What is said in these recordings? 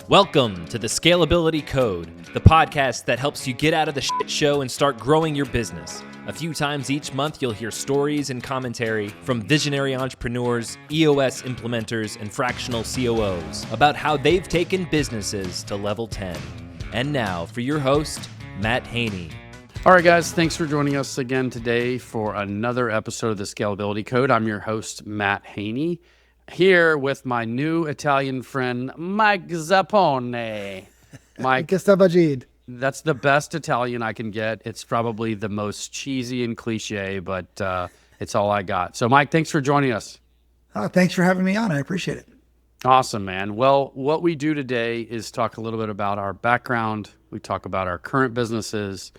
Welcome to the Scalability Code, the podcast that helps you get out of the shit show and start growing your business. A few times each month, you'll hear stories and commentary from visionary entrepreneurs, EOS implementers, and fractional COOs about how they've taken businesses to level 10. And now for your host, Matt Haney. All right, guys, thanks for joining us again today for another episode of the Scalability Code. I'm your host, Matt Haney, here with my new Italian friend, Mike Zappone. Mike, that's the best Italian I can get. It's probably the most cheesy and cliche, but it's all I got. So, Mike, thanks for joining us. Thanks for having me on. I appreciate it. Awesome, man. Well, what we do today is talk a little bit about our background. We talk about our current businesses.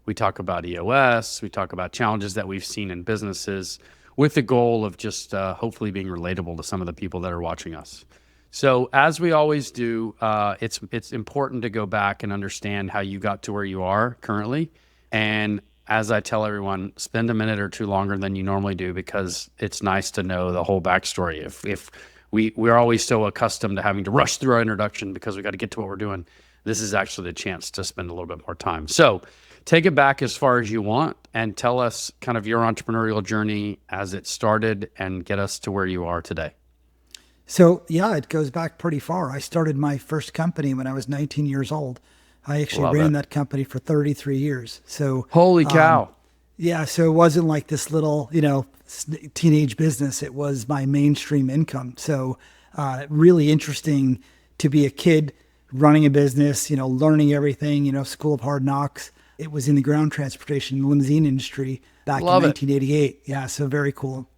We talk about EOS. We talk about challenges that we've seen in businesses with the goal of just hopefully being relatable to some of the people that are watching us. So as we always do, it's important to go back and understand how you got to where you are currently. And as I tell everyone, spend a minute or two longer than you normally do, because it's nice to know the whole backstory. If we're always so accustomed to having to rush through our introduction because we got to get to what we're doing, this is actually the chance to spend a little bit more time. So take it back as far as you want and tell us kind of your entrepreneurial journey as it started and get us to where you are today. So yeah, it goes back pretty far. I started my first company when I was 19 years old. I actually ran that company for 33 years. So holy cow. Yeah. So it wasn't like this little, teenage business. It was my mainstream income. So really interesting to be a kid running a business, learning everything, school of hard knocks. It was in the ground transportation limousine industry back in 1988. Yeah, so very cool.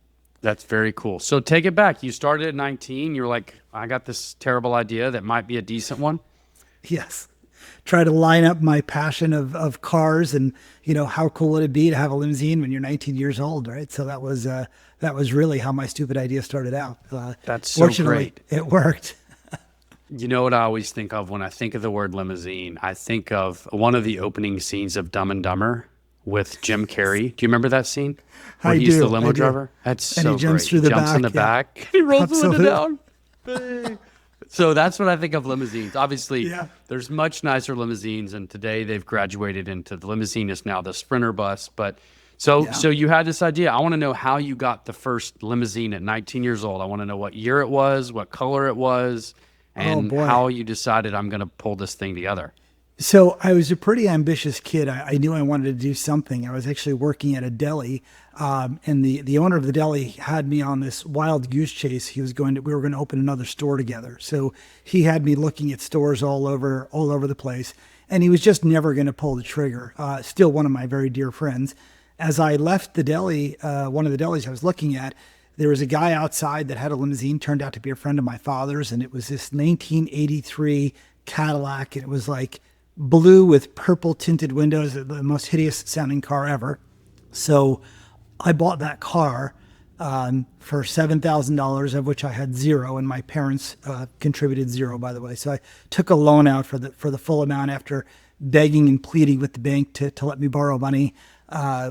That's very cool. So take it back. You started at 19. You're like, I got this terrible idea that might be a decent one. Yes. Try to line up my passion of cars and, how cool would it be to have a limousine when you're 19 years old, right? So that was really how my stupid idea started out. That's so great. It worked. You know what I always think of when I think of the word limousine? I think of one of the opening scenes of Dumb and Dumber with Jim Carrey. Do you remember that scene? Where he's the limo driver? That's so great. And he jumps through the back. He jumps in the back. He rolls the window down. So that's what I think of limousines. Obviously, there's much nicer limousines, and today they've graduated into the limousine is now the Sprinter bus. But so you had this idea. I want to know how you got the first limousine at 19 years old. I want to know what year it was, what color it was, and how you decided I'm going to pull this thing together. So I was a pretty ambitious kid. I knew I wanted to do something. I was actually working at a deli, and the owner of the deli had me on this wild goose chase. We were going to open another store together. So he had me looking at stores all over the place, and he was just never going to pull the trigger. Still one of my very dear friends. As I left the deli, one of the delis I was looking at, there was a guy outside that had a limousine, turned out to be a friend of my father's, and it was this 1983 Cadillac, and it was like blue with purple tinted windows, the most hideous sounding car ever. So I bought that car for $7,000, of which I had zero, and my parents contributed zero, by the way. So I took a loan out for the full amount after begging and pleading with the bank to let me borrow money,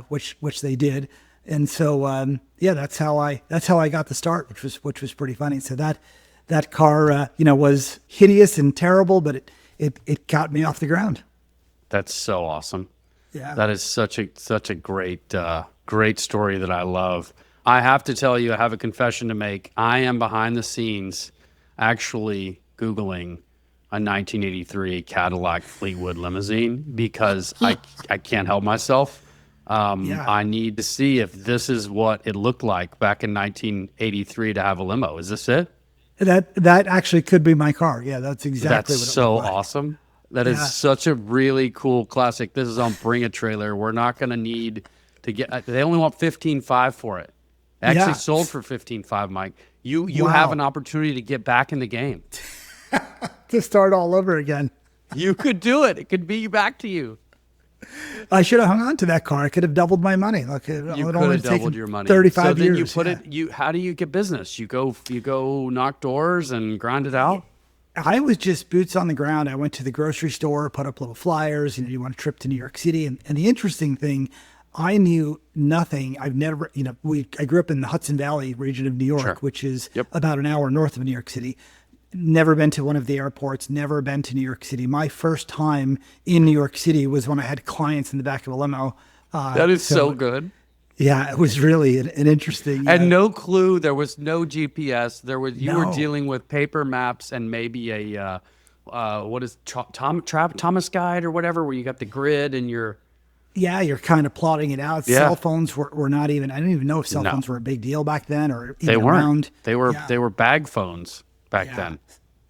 which they did. And so, that's how I got the start, which was pretty funny. So that car, was hideous and terrible, but it got me off the ground. That's so awesome. Yeah. That is such a great story that I love. I have to tell you, I have a confession to make. I am behind the scenes actually Googling a 1983 Cadillac Fleetwood limousine because I can't help myself. I need to see if this is what it looked like back in 1983 to have a limo. Is this it? That actually could be my car. Yeah, that's exactly what it so looked like. Awesome. That is such a really cool classic. This is on Bring a Trailer. We're not going to need to get. They only want $15,500 for it. Actually sold for $15,500, Mike. You have an opportunity to get back in the game. To start all over again. You could do it. It could be back to you. I should have hung on to that car. I could have doubled my money. Like you could have doubled your money. 35 years. So then you put how do you get business? You go knock doors and grind it out? I was just boots on the ground. I went to the grocery store, put up little flyers. You want a trip to New York City. And the interesting thing, I knew nothing. I've never, I grew up in the Hudson Valley region of New York, which is about an hour north of New York City. never been to one of the airports, never been to New York City. My first time in New York City was when I had clients in the back of a limo. That is so good. Yeah, it was really an interesting. And no clue. There was no GPS. You were No. dealing with paper maps and maybe a what is Thomas Guide or whatever, where you got the grid and you're. Yeah, you're kind of plotting it out. Yeah. Cell phones were not even. I didn't even know if cell phones were a big deal back then, or even They weren't. around. They were bag phones back Yeah. then.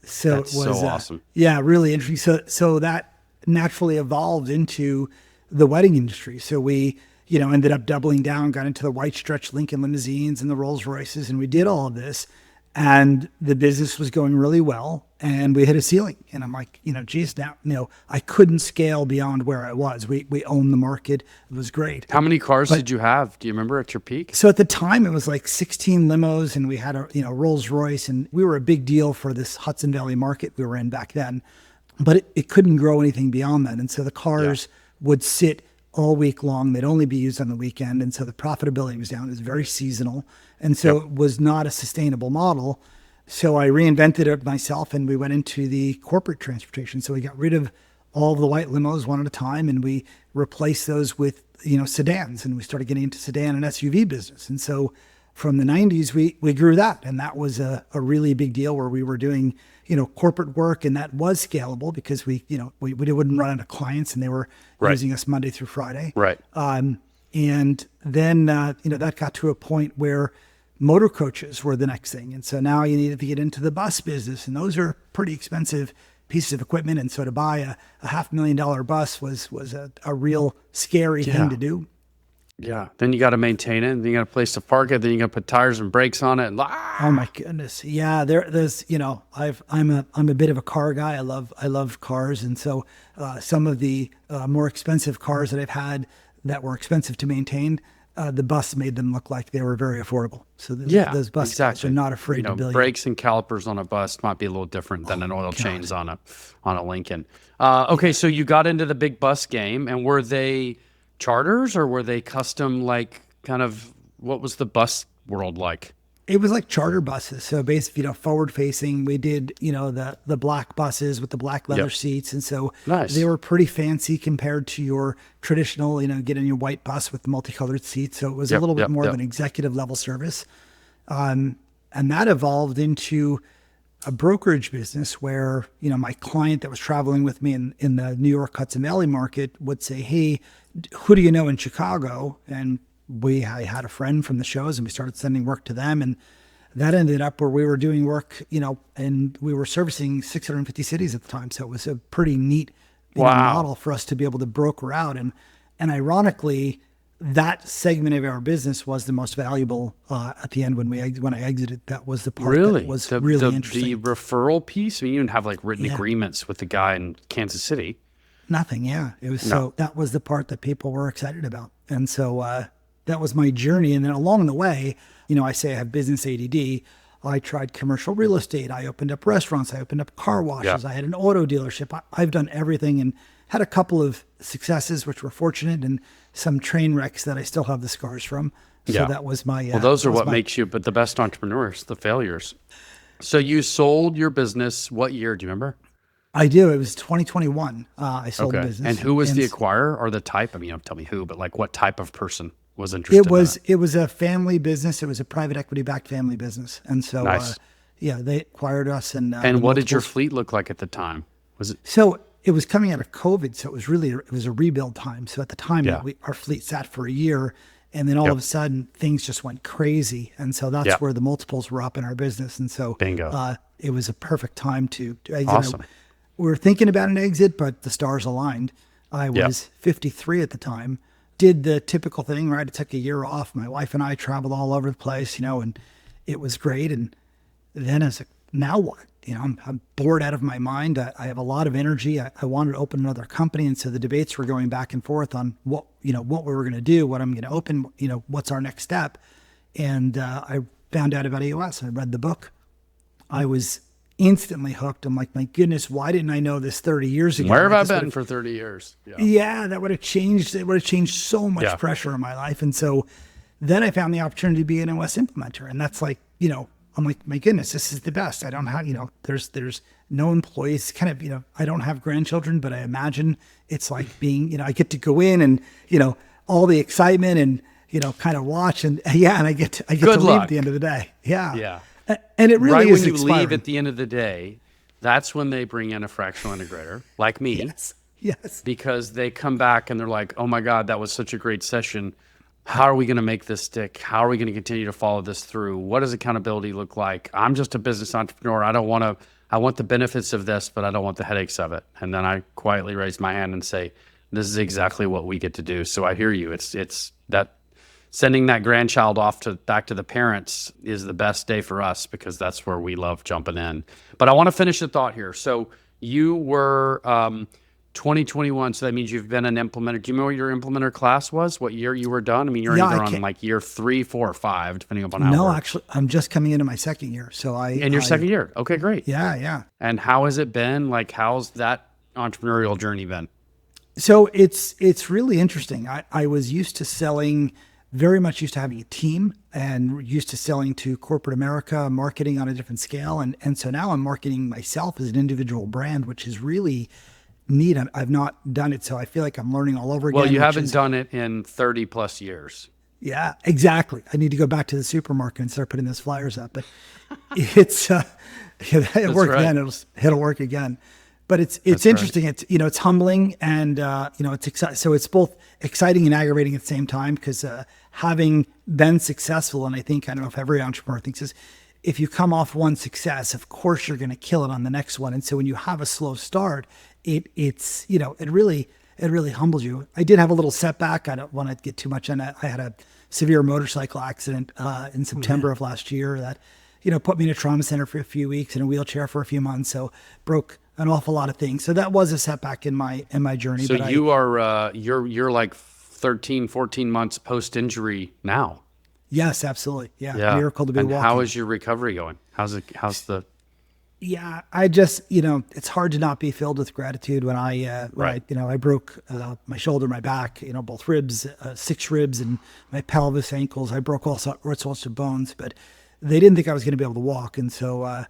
So That's it was so awesome. Yeah, really interesting. So that naturally evolved into the wedding industry. So we, ended up doubling down, got into the white stretch Lincoln limousines and the Rolls Royces, and we did all of this. And the business was going really well, and we hit a ceiling. And I'm like, geez, now, I couldn't scale beyond where I was. We owned the market. It was great. How many cars did you have? Do you remember at your peak? So at the time, it was like 16 limos, and we had a Rolls Royce, and we were a big deal for this Hudson Valley market we were in back then. But it couldn't grow anything beyond that, and so the cars would sit all week long. They'd only be used on the weekend, and so the profitability was down. It was very seasonal, and so it was not a sustainable model. So I reinvented it myself, and we went into the corporate transportation. So we got rid of all of the white limos one at a time, and we replaced those with sedans, and we started getting into sedan and SUV business. And so from the 90s, we grew that, and that was a really big deal where we were doing corporate work, and that was scalable because we wouldn't run out of clients, and they were using us Monday through Friday. Right. And then that got to a point where motor coaches were the next thing, and so now you needed to get into the bus business, and those are pretty expensive pieces of equipment, and so to buy a $500,000 bus was a real scary thing to do. Yeah. Then you got to maintain it, and then you got a place to park it. Then you got to put tires and brakes on it. And, Oh my goodness. Yeah. There's, I'm a bit of a car guy. I love cars. And so, some of the, more expensive cars that I've had that were expensive to maintain, the bus made them look like they were very affordable. So those bus guys are not afraid to build. Brakes and calipers on a bus might be a little different than an oil change on a Lincoln. Okay. So you got into the big bus game, and were they charters or were they custom, like kind of, what was the bus world like? It was like charter buses. So basically, forward facing, we did, the black buses with the black leather seats. And so they were pretty fancy compared to your traditional, getting your white bus with the multicolored seats. So it was a little bit more of an executive level service. And that evolved into a brokerage business where, my client that was traveling with me in the New York Hudson Valley market would say, hey, who do you know in Chicago? And I had a friend from the shows, and we started sending work to them. And that ended up where we were doing work, and we were servicing 650 cities at the time. So it was a pretty neat model for us to be able to broker out. And ironically, that segment of our business was the most valuable at the end when I exited. That was the part that was really interesting. The referral piece. I mean, you didn't have like written agreements with the guy in Kansas City. Nothing. Yeah, it was so that was the part that people were excited about, and so that was my journey. And then along the way, I say I have business ADD. I tried commercial real estate. I opened up restaurants. I opened up car washes. I had an auto dealership. I've done everything and had a couple of successes, which were fortunate, and some train wrecks that I still have the scars from. So that was my. Well, those are what makes you, but the best entrepreneurs, the failures. So you sold your business. What year? Do you remember? I do. It was 2021. I sold the business. And who was the acquirer or the type? I mean, you don't tell me who, but like what type of person was interested? It was a family business. It was a private equity backed family business. And so, they acquired us. And what did your fleet look like at the time? Was it? So it was coming out of COVID. So it was a rebuild time. So at the time our fleet sat for a year, and then all of a sudden things just went crazy. And so that's where the multiples were up in our business. And so bingo. It was a perfect time to exit. Awesome. We were thinking about an exit, but the stars aligned. I was 53 at the time. Did the typical thing, right? I took a year off. My wife and I traveled all over the place, and it was great. And then now what? I'm bored out of my mind. I have a lot of energy. I wanted to open another company. And so the debates were going back and forth on what we were going to do, what I'm going to open, what's our next step. And I found out about EOS. I read the book. I was instantly hooked. I'm like, my goodness, why didn't I know this 30 years ago? Where have I been for 30 years? Yeah, that would have changed. It would have changed so much pressure in my life. And so then I found the opportunity to be an EOS implementer. And that's like, I'm like, my goodness, this is the best. I don't have, there's no employees, kind of, I don't have grandchildren, but I imagine it's like being, I get to go in and, all the excitement and, kind of watch and I get to leave at the end of the day. Yeah. Yeah. And it really right is when you inspiring. leave at the end of the day, that's when they bring in a fractional integrator like me. Yes. Because they come back and they're like, oh my God, that was such a great session. How are we going to make this stick? How are we going to continue to follow this through? What does accountability look like? I'm just a business entrepreneur. I want the benefits of this, but I don't want the headaches of it. And then I quietly raise my hand and say, this is exactly what we get to do. So I hear you. It's that sending that grandchild off back to the parents is the best day for us because that's where we love jumping in. But I want to finish the thought here. So you were 2021, so that means you've been an implementer. Do you know what your implementer class was? What year you were done? I mean, you're either on like year 3, 4, or 5, depending upon how it works. Actually, I'm just coming into my second year. So In your second year. Okay, great. Yeah. And how has it been? Like, how's that entrepreneurial journey been? So it's really interesting. I was used to selling, very much used to having a team and used to selling to corporate America, marketing on a different scale. And so now I'm marketing myself as an individual brand, which is really neat. I've not done it, so I feel like I'm learning all over again. Well, you haven't done it in 30 plus years. Yeah, exactly. I need to go back to the supermarket and start putting those flyers up. But it's it worked then. It'll work again. But it's interesting. Right. It's it's humbling and it's exciting. So it's both exciting and aggravating at the same time because having been successful, and I don't know if every entrepreneur thinks this, if you come off one success, of course you're going to kill it on the next one. And so when you have a slow start, it really humbles you. I did have a little setback. I don't want to get too much on that. I had a severe motorcycle accident in September of last year that put me in a trauma center for a few weeks, in a wheelchair for a few months. So broke an awful lot of things. So that was a setback in my journey. So but you're like 13, 14 months post injury now. Yes, absolutely. Yeah. Miracle to be walking. How is your recovery going? Yeah, I just, it's hard to not be filled with gratitude when I broke my shoulder, my back, both ribs, 6 ribs and my pelvis, ankles. I broke all sorts of bones, but they didn't think I was going to be able to walk. And so,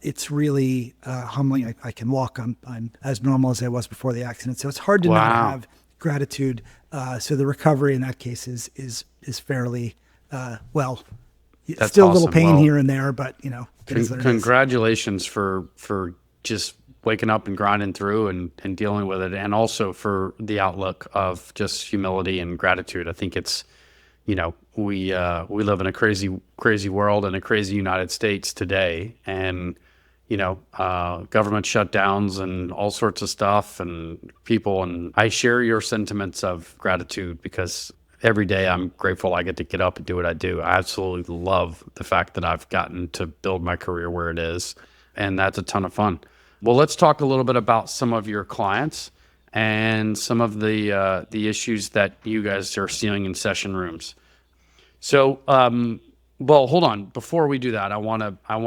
it's really humbling. I can walk. I'm as normal as I was before the accident. So it's hard to not have gratitude. So the recovery in that case is fairly, That's still awesome. A little pain here and there, but congratulations for just waking up and grinding through and dealing with it, and also for the outlook of just humility and gratitude. I think it's, we live in a crazy world and a crazy United States today, and government shutdowns and all sorts of stuff and people. And I share your sentiments of gratitude because every day I'm grateful I get to get up and do what I do. I absolutely love the fact that I've gotten to build my career where it is, and that's a ton of fun. Well, let's talk a little bit about some of your clients and some of the issues that you guys are seeing in session rooms. So, well, hold on. Before we do that, I want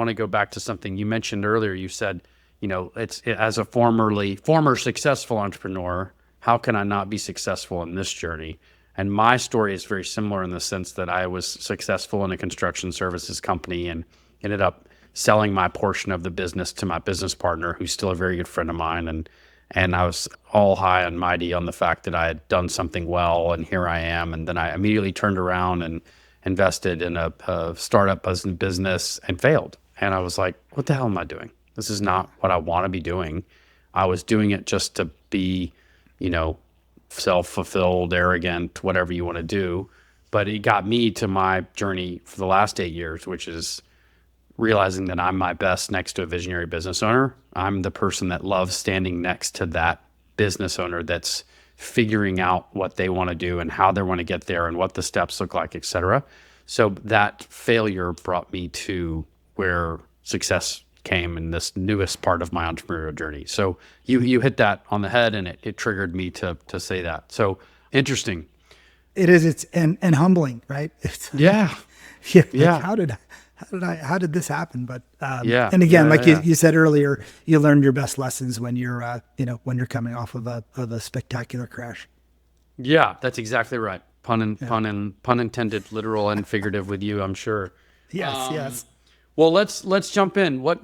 to go back to something you mentioned earlier. You said, as a former successful entrepreneur, how can I not be successful in this journey? And my story is very similar in the sense that I was successful in a construction services company and ended up selling my portion of the business to my business partner, who's still a very good friend of mine. And I was all high and mighty on the fact that I had done something well, and here I am. And then I immediately turned around and invested in a startup business and failed. And I was like, what the hell am I doing? This is not what I want to be doing. I was doing it just to be, self-fulfilled, arrogant, whatever you want to do. But it got me to my journey for the last 8 years, which is realizing that I'm my best next to a visionary business owner. I'm the person that loves standing next to that business owner that's figuring out what they want to do and how they want to get there and what the steps look like, et cetera. So that failure brought me to where success came in this newest part of my entrepreneurial journey. So you hit that on the head, and it triggered me to say that. So interesting. It is. It's and humbling, right? Yeah. Like, how did this happen? But and again, you said earlier, you learned your best lessons when you're when you're coming off of a spectacular crash. Yeah, that's exactly right. Pun intended, literal and figurative with you, I'm sure. Yes. Well, let's jump in. Give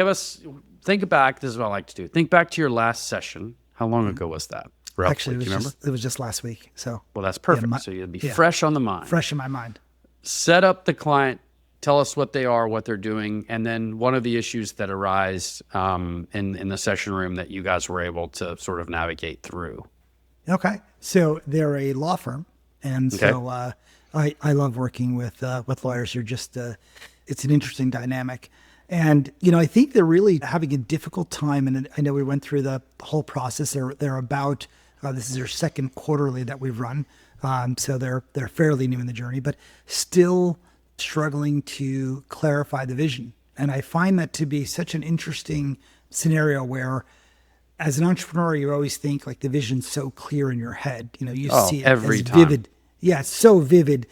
us, think back. This is what I like to do. Think back to your last session. How long ago was that? Roughly, Actually, it was just last week. So, well, that's perfect. So you'll be fresh on the mind. Fresh in my mind. Set up the client. Tell us what they are, what they're doing, and then one of the issues that arise in the session room that you guys were able to sort of navigate through. Okay, so they're a law firm, and so I love working with lawyers. You're just it's an interesting dynamic, and I think they're really having a difficult time. And I know we went through the whole process. They're about this is their second quarterly that we've run, so they're fairly new in the journey, but still struggling to clarify the vision. And I find that to be such an interesting scenario where, as an entrepreneur, you always think like the vision's so clear in your head. You see it every as time. vivid. Yeah, it's so vivid.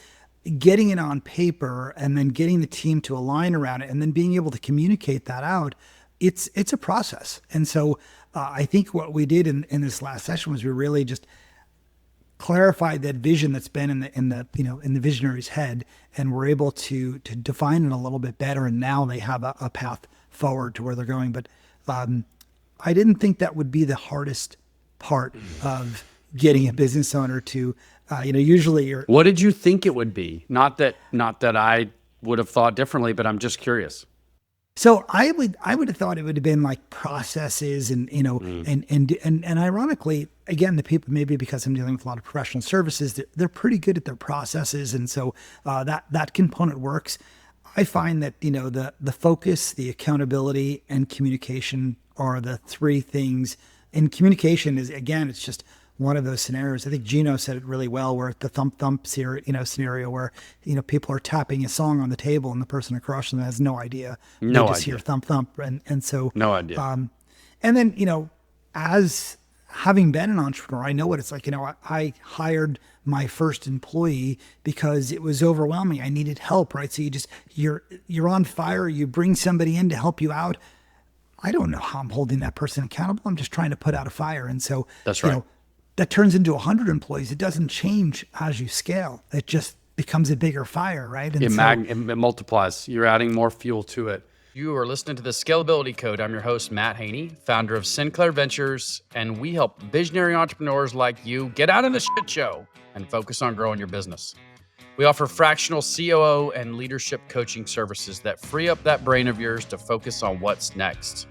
Getting it on paper and then getting the team to align around it and then being able to communicate that out, it's a process. And so I think what we did in this last session was we really just clarified that vision that's been in the visionary's head, and we're able to define it a little bit better. And now they have a path forward to where they're going. But I didn't think that would be the hardest part of getting a business owner to, usually you're. What did you think it would be? Not that I would have thought differently, but I'm just curious. So I would have thought it would have been like processes and and ironically, again, the people, maybe because I'm dealing with a lot of professional services, they're pretty good at their processes, and so that component works. I find that the focus, the accountability, and communication are the three things. And communication is, again, it's just one of those scenarios. I think Gino said it really well, where the thump scenario where people are tapping a song on the table and the person across from them has no idea. They just hear thump and so no idea. And then as having been an entrepreneur, I know what it's like. I hired my first employee because it was overwhelming. I needed help, right? So you're on fire. You bring somebody in to help you out. I don't know how I'm holding that person accountable. I'm just trying to put out a fire. And so that's right. That turns into 100 employees. It doesn't change as you scale. It just becomes a bigger fire, right? And it multiplies. You're adding more fuel to it. You are listening to the Scalability Code. I'm your host, Matt Haney, founder of Sinclair Ventures, and we help visionary entrepreneurs like you get out of the shit show and focus on growing your business. We offer fractional COO and leadership coaching services that free up that brain of yours to focus on what's next.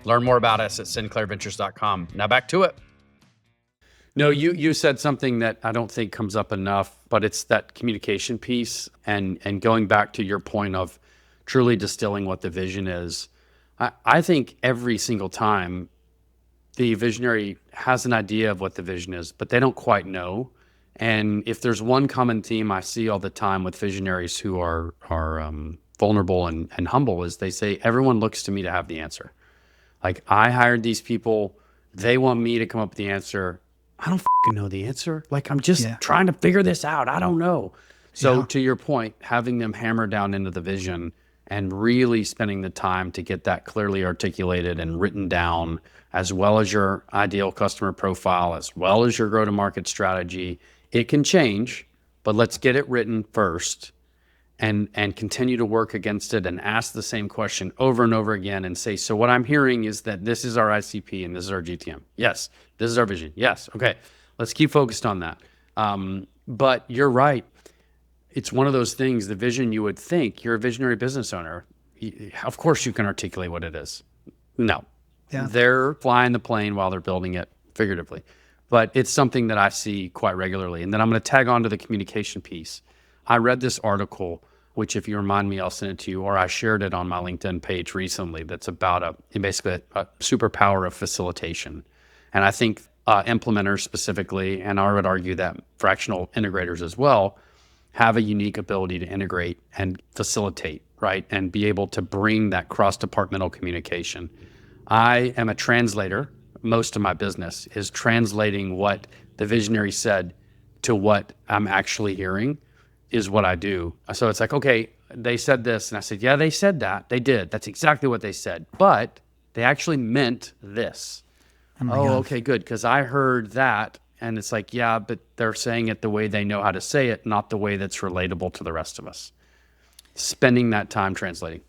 Learn more about us at sinclairventures.com. Now back to it. No, you said something that I don't think comes up enough, but it's that communication piece and going back to your point of truly distilling what the vision is. I think every single time the visionary has an idea of what the vision is, but they don't quite know. And if there's one common theme I see all the time with visionaries who are vulnerable and humble, is they say, everyone looks to me to have the answer. Like, I hired these people, they want me to come up with the answer. I don't know the answer. Like, I'm just trying to figure this out. I don't know. So to your point, having them hammer down into the vision and really spending the time to get that clearly articulated and written down, as well as your ideal customer profile, as well as your go-to-market strategy. It can change, but let's get it written first and continue to work against it and ask the same question over and over again and say, so what I'm hearing is that this is our ICP and this is our GTM. Yes. This is our vision. Yes. Okay. Let's keep focused on that. But you're right. It's one of those things, the vision, you would think you're a visionary business owner. Of course you can articulate what it is. No. Yeah. They're flying the plane while they're building it, figuratively. But it's something that I see quite regularly. And then I'm going to tag on to the communication piece. I read this article, which if you remind me, I'll send it to you, or I shared it on my LinkedIn page recently, that's about basically a superpower of facilitation. And I think implementers specifically, and I would argue that fractional integrators as well, have a unique ability to integrate and facilitate, right? And be able to bring that cross-departmental communication. I am a translator. Most of my business is translating what the visionary said to what I'm actually hearing is what I do. So it's like, okay, they said this. And I said, yeah, they said that. They did. That's exactly what they said. But they actually meant this. Oh, okay, good. Because I heard that. And it's like, yeah, but they're saying it the way they know how to say it, not the way that's relatable to the rest of us. spending that time translating.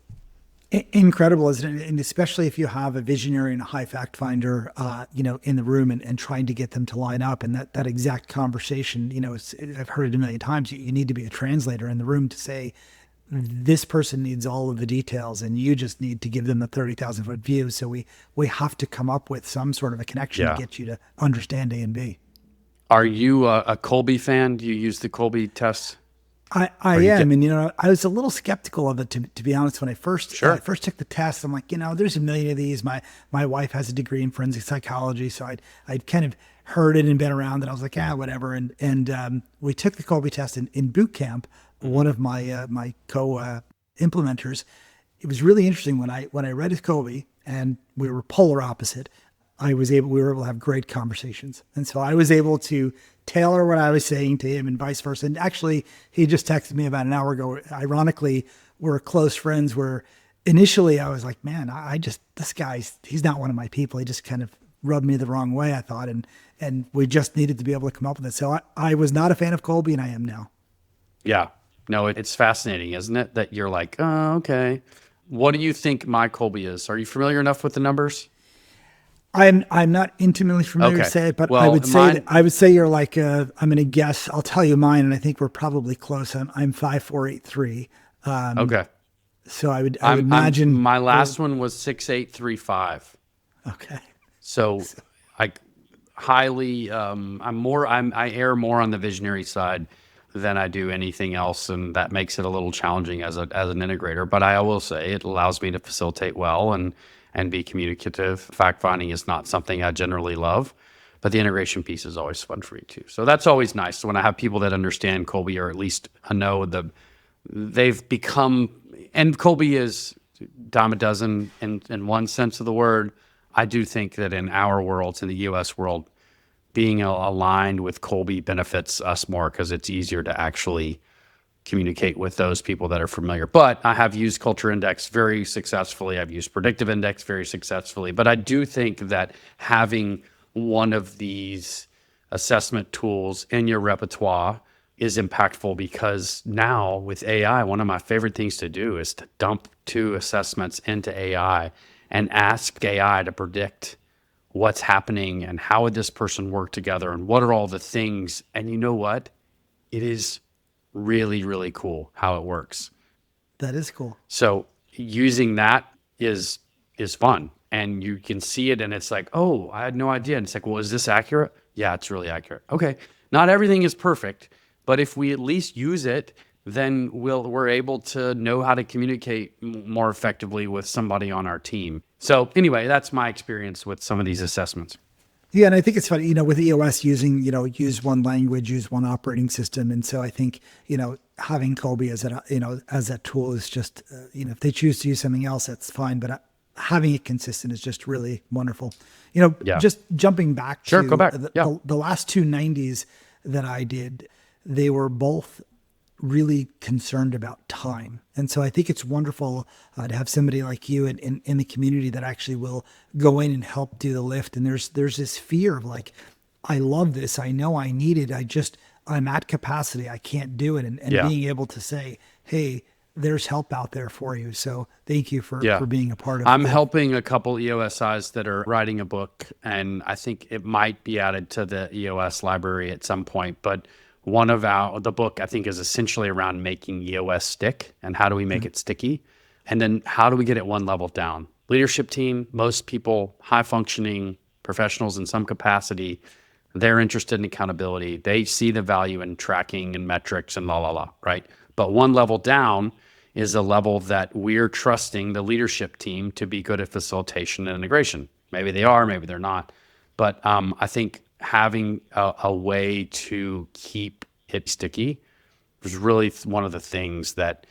Incredible, isn't it? And especially if you have a visionary and a high fact finder, in the room and trying to get them to line up, and that exact conversation, I've heard it a million times. You need to be a translator in the room to say, this person needs all of the details, and you just need to give them the 30,000 foot view. So we have to come up with some sort of a connection to get you to understand A and B. Are you a Kolbe fan? Do you use the Kolbe Test? I am, and I was a little skeptical of it to be honest when I first took the test. I'm like, there's a million of these. My wife has a degree in forensic psychology, so I'd kind of heard it and been around it. I was like, whatever. And we took the Kolbe test in boot camp. One of my my implementers. It was really interesting when I read his Kolbe, and we were polar opposite. We were able to have great conversations. And so I was able to tailor what I was saying to him and vice versa. And actually, he just texted me about an hour ago. Ironically, we're close friends where initially I was like, man, he's not one of my people. He just kind of rubbed me the wrong way, I thought. And we just needed to be able to come up with it. So I was not a fan of Kolbe, and I am now. Yeah. No, it's fascinating, isn't it? That you're like, oh, okay. What do you think my Kolbe is? Are you familiar enough with the numbers? I'm not intimately familiar to say it, but I would say you're like I'm going to guess. I'll tell you mine, and I think we're probably close. I'm 5'4", 8'3". Okay. So I would imagine my last one was 6'8", 3'5". Okay. So I highly I err more on the visionary side than I do anything else, and that makes it a little challenging as an integrator. But I will say it allows me to facilitate well and be communicative. Fact finding is not something I generally love, but the integration piece is always fun for me too. So that's always nice when I have people that understand Kolbe, or at least know they've become, and Kolbe is dime a dozen in one sense of the word. I do think that in our worlds, in the US world, being aligned with Kolbe benefits us more because it's easier to actually communicate with those people that are familiar. But I have used Culture Index very successfully. I've used Predictive Index very successfully. But I do think that having one of these assessment tools in your repertoire is impactful, because now with AI, one of my favorite things to do is to dump 2 assessments into AI and ask AI to predict what's happening and how would this person work together and what are all the things. And you know what? It is really, really cool how it works. That is cool. So using that is fun, and you can see it, and it's like, oh, I had no idea. And it's like, well, is this accurate? Yeah, it's really accurate. Okay, not everything is perfect, but if we at least use it, then we're able to know how to communicate more effectively with somebody on our team. So anyway, that's my experience with some of these assessments. Yeah, and I think it's funny, with EOS using, use one language, use one operating system. And so I think, having Kolbe as that tool is just, if they choose to use something else, that's fine. But having it consistent is just really wonderful. Just jumping back to go back. The last 2 90s that I did, they were both really concerned about time. And so I think it's wonderful to have somebody like you in the community that actually will go in and help do the lift. And there's this fear of like, I love this. I know I need it. I'm at capacity. I can't do it. And being able to say, hey, there's help out there for you. So thank you for being a part of it. I'm helping a couple EOSIs that are writing a book, and I think it might be added to the EOS library at some point. But one of the book, I think, is essentially around making EOS stick and how do we make it sticky? And then how do we get it one level down? Leadership team, most people, high functioning professionals in some capacity, they're interested in accountability. They see the value in tracking and metrics and right? But one level down is a level that we're trusting the leadership team to be good at facilitation and integration. Maybe they are, maybe they're not. But I think having a way to keep it sticky is really one of the things that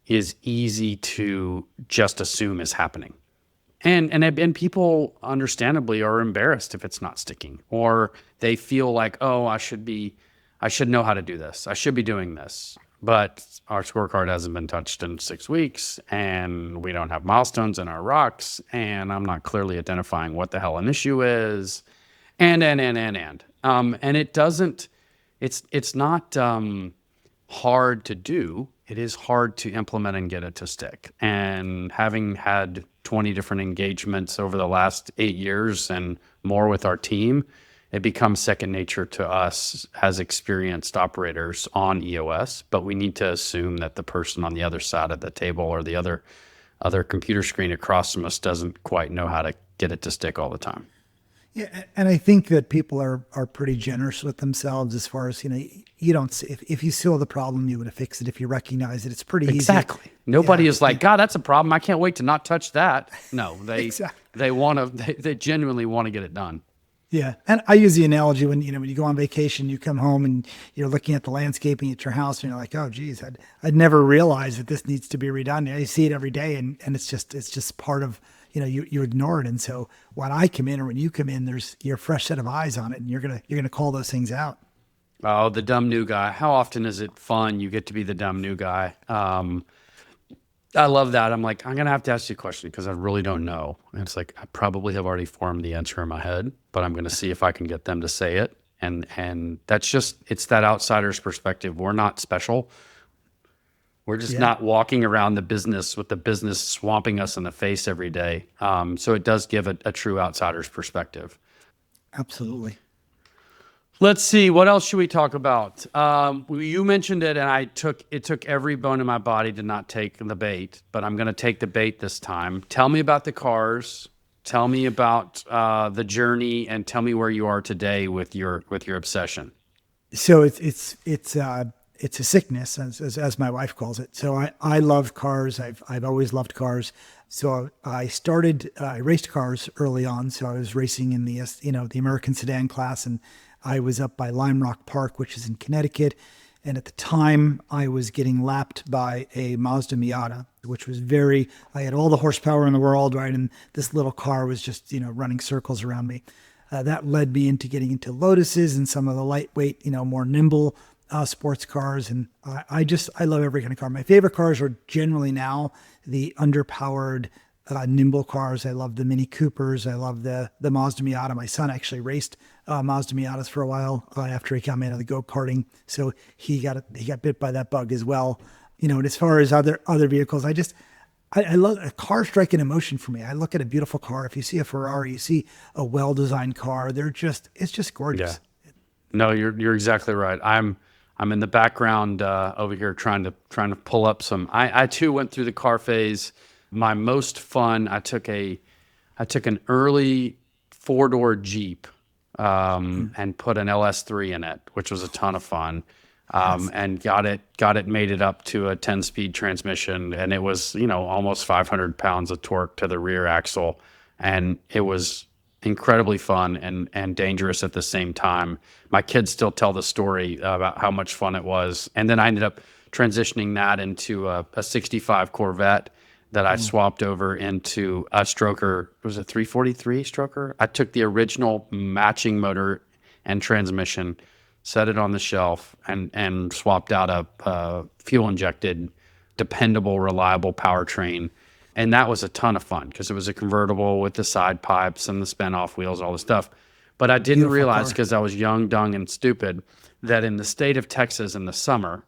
is easy to just assume is happening. And people understandably are embarrassed if it's not sticking, or they feel like, oh, I should know how to do this. I should be doing this. But our scorecard hasn't been touched in 6 weeks, and we don't have milestones in our rocks, and I'm not clearly identifying what the hell an issue is. And it doesn't, it's not hard to do. it is hard to implement and get it to stick. And having had 20 different engagements over the last 8 years and more with our team, it becomes second nature to us as experienced operators on EOS, but we need to assume that the person on the other side of the table or the other computer screen across from us doesn't quite know how to get it to stick all the time. Yeah, and I think that people are pretty generous with themselves as far as, you don't see, if you saw the problem, you would have fixed it. If you recognize it, it's pretty easy. Exactly. Nobody is like, God, that's a problem. I can't wait to not touch that. No, they Exactly. they genuinely want to get it done. Yeah. And I use the analogy when you go on vacation, you come home and you're looking at the landscaping at your house and you're like, oh geez, I'd never realized that this needs to be redone. I see it every day and it's just part of, you ignore it. And so when I come in or when you come in, there's your fresh set of eyes on it and you're going to call those things out. Oh, the dumb new guy. How often is it fun? You get to be the dumb new guy. I love that. I'm like, I'm going to have to ask you a question because I really don't know. And it's like, I probably have already formed the answer in my head, but I'm going to see if I can get them to say it. And that's it's that outsider's perspective. We're not special. We're just not walking around the business with the business swamping us in the face every day. So it does give a true outsider's perspective. Absolutely. Let's see. What else should we talk about? You mentioned it, and it took every bone in my body to not take the bait, but I'm going to take the bait this time. Tell me about the cars. Tell me about the journey, and tell me where you are today with your obsession. So it's a sickness, as my wife calls it. So I love cars. I've always loved cars. So I raced cars early on. So I was racing in the American sedan class, and I was up by Lime Rock Park, which is in Connecticut. And at the time I was getting lapped by a Mazda Miata, which was I had all the horsepower in the world, right? And this little car was just, running circles around me. That led me into getting into Lotuses and some of the lightweight, more nimble sports cars. And I love every kind of car. My favorite cars are generally now the underpowered, nimble cars. I love the Mini Coopers. I love the Mazda Miata. My son actually raced Mazda Miatas for a while after he came out of the go-karting. So he got bit by that bug as well. And as far as other vehicles, I love a car striking emotion for me. I look at a beautiful car. If you see a Ferrari, you see a well-designed car. It's just gorgeous. Yeah. No, you're exactly right. I'm in the background over here trying to pull up some. I too went through the car phase. My most fun, I took an early 4-door Jeep and put an LS3 in it, which was a ton of fun. And got it made it up to a 10-speed transmission, and it was almost 500 pounds of torque to the rear axle, and it was incredibly fun and dangerous at the same time. My kids still tell the story about how much fun it was, and then I ended up transitioning that into a 65 Corvette that I swapped over into a stroker. It was a 343 stroker. I took the original matching motor and transmission, set it on the shelf, and swapped out a fuel-injected, dependable, reliable powertrain. And that was a ton of fun because it was a convertible with the side pipes and the spin-off wheels, all the stuff. But I didn't realize, because I was young, dumb, and stupid, that in the state of Texas in the summer,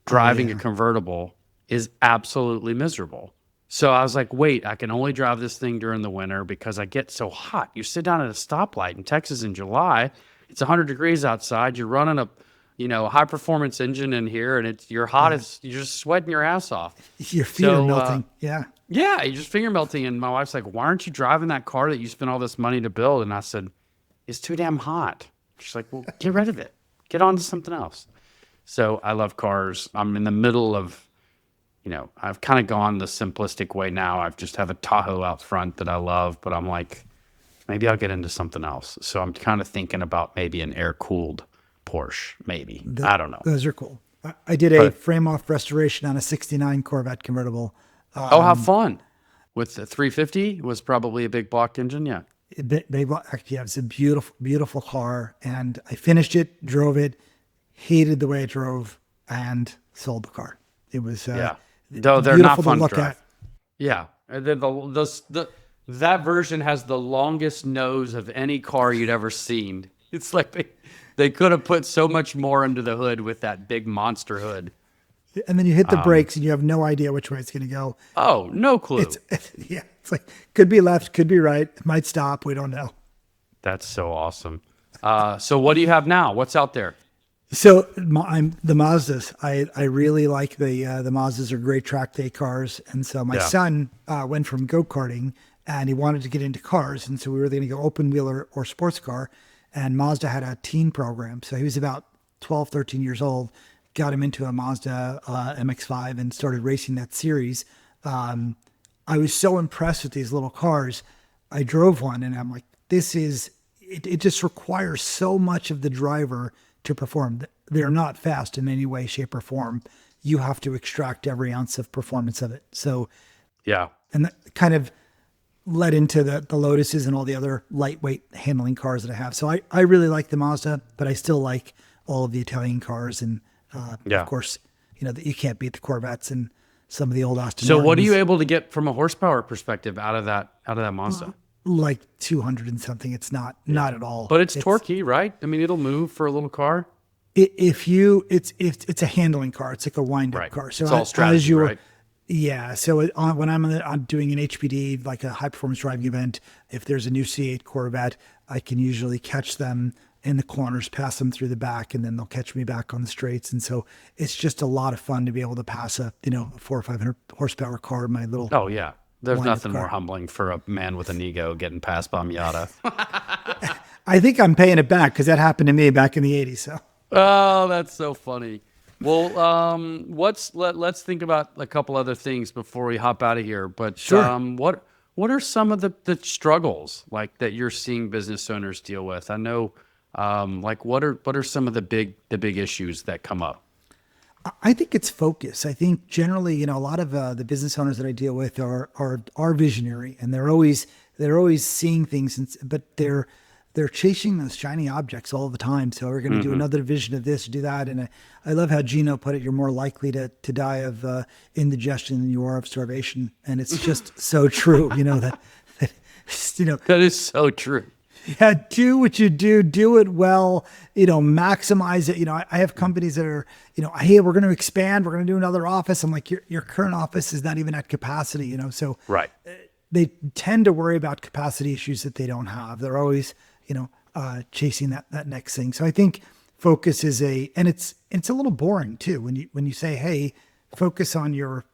driving a convertible is absolutely miserable. So I was like, wait, I can only drive this thing during the winter because I get so hot. You sit down at a stoplight in Texas in July, it's 100 degrees outside. You're running a high performance engine in here, and you're hot as you're just sweating your ass off. Your feet are melting. Yeah, you're just finger melting. And my wife's like, why aren't you driving that car that you spent all this money to build? And I said, it's too damn hot. She's like, well, get rid of it. Get on to something else. So I love cars. I'm in the middle of, I've kind of gone the simplistic way now. I just have a Tahoe out front that I love, but I'm like, maybe I'll get into something else. So I'm kind of thinking about maybe an air-cooled Porsche, maybe. I don't know. Those are cool. I did a frame-off restoration on a 69 Corvette convertible. How fun. With the 350, it was probably a big block engine, yeah. It's a beautiful, beautiful car. And I finished it, drove it, hated the way it drove, and sold the car. It was though they're not fun to look drive. at. Yeah. And then that version has the longest nose of any car you'd ever seen. It's like they could have put so much more under the hood with that big monster hood. And then you hit the brakes and you have no idea which way it's going to go. Oh, no clue. It's like, could be left, could be right. It might stop. We don't know. That's so awesome. So what do you have now? What's out there? So I'm the Mazdas. I really like the Mazdas are great track day cars. And so my son went from go-karting and he wanted to get into cars. And so we were going to go open wheel or sports car. And Mazda had a teen program. So he was about 12, 13 years old, got him into a Mazda MX-5 and started racing that series. I was so impressed with these little cars. I drove one and I'm like, it just requires so much of the driver to perform. They're not fast in any way, shape, or form. You have to extract every ounce of performance of it. So, yeah. And that kind of led into the Lotuses and all the other lightweight handling cars that I have. So I really like the Mazda, but I still like all of the Italian cars. And of course, you can't beat the Corvettes and some of the old Aston So Martins. what are you able to get from a horsepower perspective out of that Mazda? Like 200 and something. It's not at all. But it's torquey, right? I mean, it'll move for a little car. It's a handling car. It's like a wind-up car. So it's all strategy, right? Yeah. So when I'm doing an HPD, like a high performance driving event, if there's a new C8 Corvette, I can usually catch them in the corners, pass them through the back, and then they'll catch me back on the straights. And so it's just a lot of fun to be able to pass a 400 or 500 horsepower car in my little. Oh yeah. There's nothing more humbling for a man with an ego getting passed by a Miata. I think I'm paying it back because that happened to me back in the 80s. So. Oh, that's so funny. Well, let's think about a couple other things before we hop out of here. But sure. What are some of the struggles like that you're seeing business owners deal with? I know, what are some of the big issues that come up? I think it's focus. I think generally, a lot of the business owners that I deal with are visionary, and they're always seeing things, but they're chasing those shiny objects all the time. So we're going to do another division of this, do that. And I love how Gino put it. You're more likely to die of indigestion than you are of starvation. And it's just so true, that is so true. Yeah, do what you do it well, maximize it. I have companies that are, hey, we're going to expand, we're going to do another office. I'm like, your current office is not even at capacity, so right. They tend to worry about capacity issues that they don't have. They're always, chasing that next thing. So I think focus is and it's a little boring too. When you say, hey, focus on your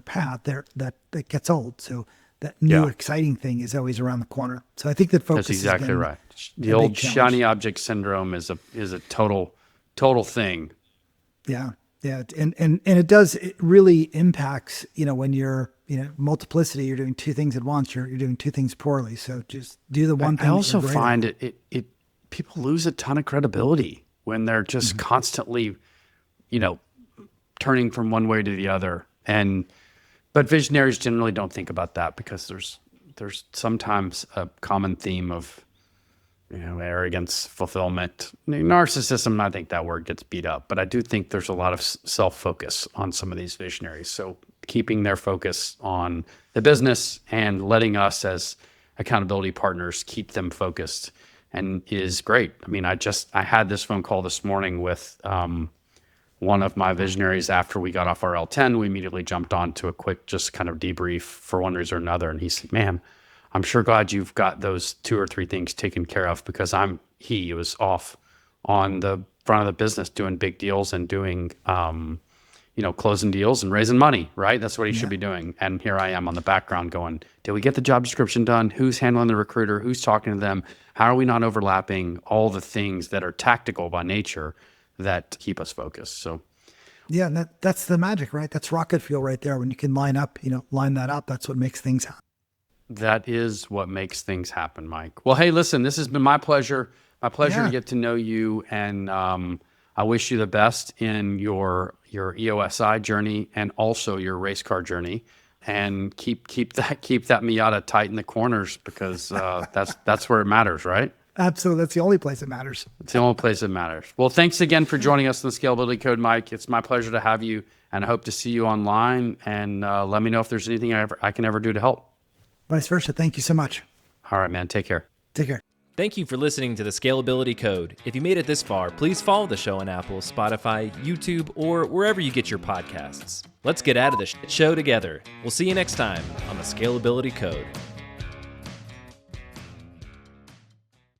path there, that gets old. So that new exciting thing is always around the corner. So I think that focus is exactly right. The old shiny object syndrome is a total thing. Yeah. Yeah. And it really impacts, when you're, multiplicity, you're doing two things at once, you're doing two things poorly. So just do the one thing. I also find it people lose a ton of credibility when they're just constantly, turning from one way to the other. But visionaries generally don't think about that because there's sometimes a common theme of, arrogance, fulfillment, narcissism. I think that word gets beat up, but I do think there's a lot of self-focus on some of these visionaries. So keeping their focus on the business and letting us as accountability partners keep them focused and is great. I mean, I had this phone call this morning with, one of my visionaries. After we got off our L10, we immediately jumped on to a quick, just kind of debrief for one reason or another. And he said, man, I'm sure glad you've got those 2 or 3 things taken care of because he was off on the front of the business doing big deals and doing, closing deals and raising money, right? That's what he should be doing. And here I am on the background going, did we get the job description done? Who's handling the recruiter? Who's talking to them? How are we not overlapping all the things that are tactical by nature that keep us focused? So yeah, and that's the magic, right? That's rocket fuel right there. When you can line that up, that's what makes things happen. That is what makes things happen, Mike. Well, hey, listen, this has been my pleasure. My pleasure to get to know you, and I wish you the best in your EOSI journey and also your race car journey. And keep that Miata tight in the corners because that's where it matters, right? Absolutely. That's the only place it matters. It's the only place it matters. Well, thanks again for joining us on the Scalability Code, Mike. It's my pleasure to have you, and I hope to see you online. And let me know if there's anything I can ever do to help. Vice versa. Thank you so much. All right, man. Take care. Take care. Thank you for listening to the Scalability Code. If you made it this far, please follow the show on Apple, Spotify, YouTube, or wherever you get your podcasts. Let's get out of the shit show together. We'll see you next time on the Scalability Code.